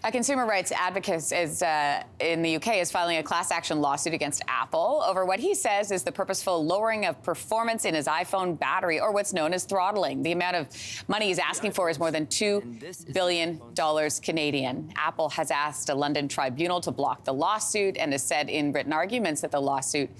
A consumer rights advocate in the UK is filing a class action lawsuit against Apple over what he says is the purposeful lowering of performance in his iPhone battery, or what's known as throttling. The amount of money he's asking for is more than $2 billion Canadian. Apple has asked a London tribunal to block the lawsuit and has said in written arguments that the lawsuit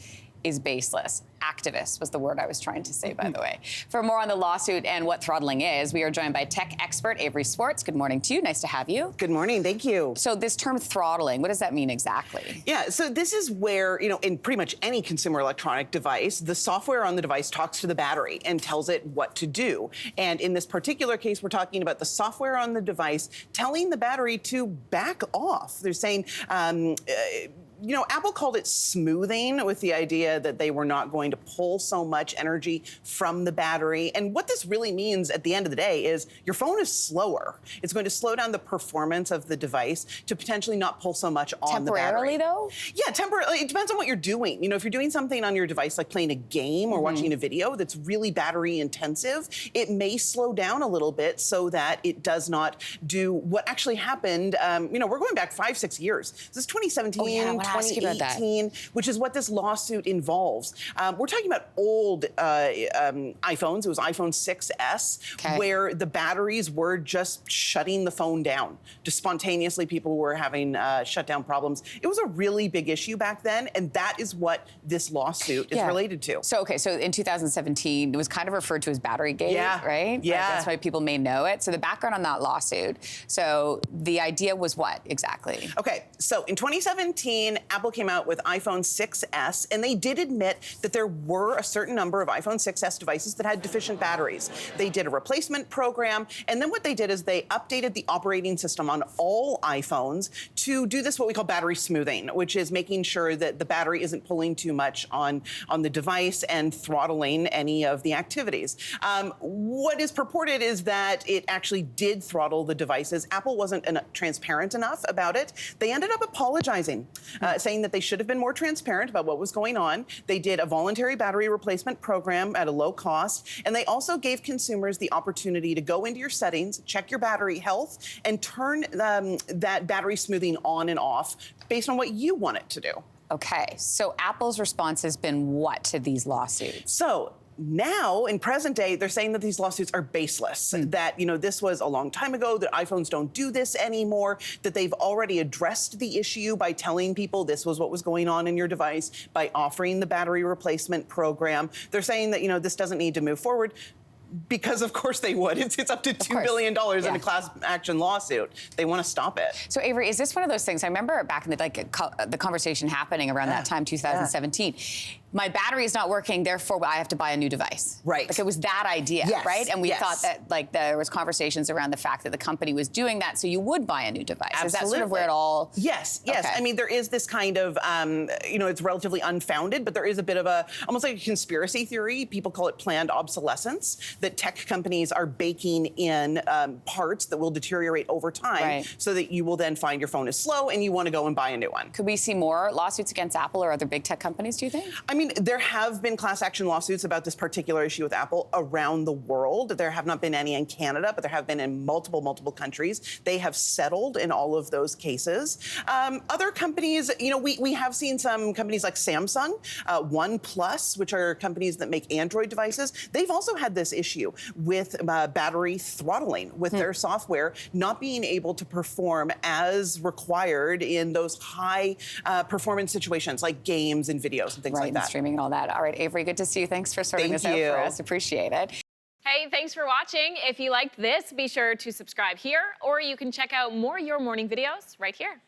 is baseless. Activist was the word I was trying to say, by the way. For more on the lawsuit and what throttling is, we are joined by tech expert Avery Swartz. Good morning to you. Nice to have you. Good morning. Thank you. So this term throttling, what does that mean exactly? Yeah, so this is where, in pretty much any consumer electronic device, the software on the device talks to the battery and tells it what to do. And in this particular case, we're talking about the software on the device telling the battery to back off. They're saying, Apple called it smoothing, with the idea that they were not going to pull so much energy from the battery. And what this really means at the end of the day is your phone is slower. It's going to slow down the performance of the device to potentially not pull so much on the battery. Temporarily, though? Yeah, temporarily. It depends on what you're doing. If you're doing something on your device, like playing a game or watching a video that's really battery intensive, it may slow down a little bit so that it does not do what actually happened. We're going back 5-6 years. This is 2017, 2018, which is what this lawsuit involves. We're talking about old iPhones. It was iPhone 6S, where the batteries were just shutting the phone down. Just spontaneously, people were having shutdown problems. It was a really big issue back then, and that is what this lawsuit is related to. So in 2017, it was kind of referred to as Batterygate, right? Yeah. Like, that's why people may know it. So the background on that lawsuit, so the idea was what exactly? Okay, so in 2017, Apple came out with iPhone 6S, and they did admit that there were a certain number of iPhone 6S devices that had deficient batteries. They did a replacement program, and then what they did is they updated the operating system on all iPhones to do this, what we call battery smoothing, which is making sure that the battery isn't pulling too much on the device and throttling any of the activities. What is purported is that it actually did throttle the devices. Apple wasn't transparent enough about it. They ended up apologizing, saying that they should have been more transparent about what was going on. They did a voluntary battery replacement program at a low cost, and they also gave consumers the opportunity to go into your settings, check your battery health, and turn that battery smoothing on and off based on what you want it to do. Okay, so Apple's response has been what to these lawsuits? So now, in present day, they're saying that these lawsuits are baseless, that, this was a long time ago, that iPhones don't do this anymore, that they've already addressed the issue by telling people this was what was going on in your device, by offering the battery replacement program. They're saying that, this doesn't need to move forward. Because, of course, they would. It's up to $2 billion in a class action lawsuit. They want to stop it. So, Avery, is this one of those things? I remember back in the conversation happening around that time, 2017. My battery is not working, therefore I have to buy a new device. Right. Like, it was that idea, right? And we thought that, there was conversations around the fact that the company was doing that, so you would buy a new device. Absolutely. Is that sort of where it all... Yes. Okay. I mean, there is this kind of, it's relatively unfounded, but there is a bit of almost like a conspiracy theory. People call it planned obsolescence, that tech companies are baking in parts that will deteriorate over time so that you will then find your phone is slow and you want to go and buy a new one. Could we see more lawsuits against Apple or other big tech companies, do you think? I mean, there have been class action lawsuits about this particular issue with Apple around the world. There have not been any in Canada, but there have been in multiple countries. They have settled in all of those cases. Other companies, we have seen some companies like Samsung, OnePlus, which are companies that make Android devices. They've also had this issue with battery throttling, with their software not being able to perform as required in those high performance situations like games and videos and things like that. And streaming and all that. All right, Avery, good to see you. Thanks for sorting this out for us. Appreciate it. Hey, thanks for watching. If you liked this, be sure to subscribe here, or you can check out more Your Morning videos right here.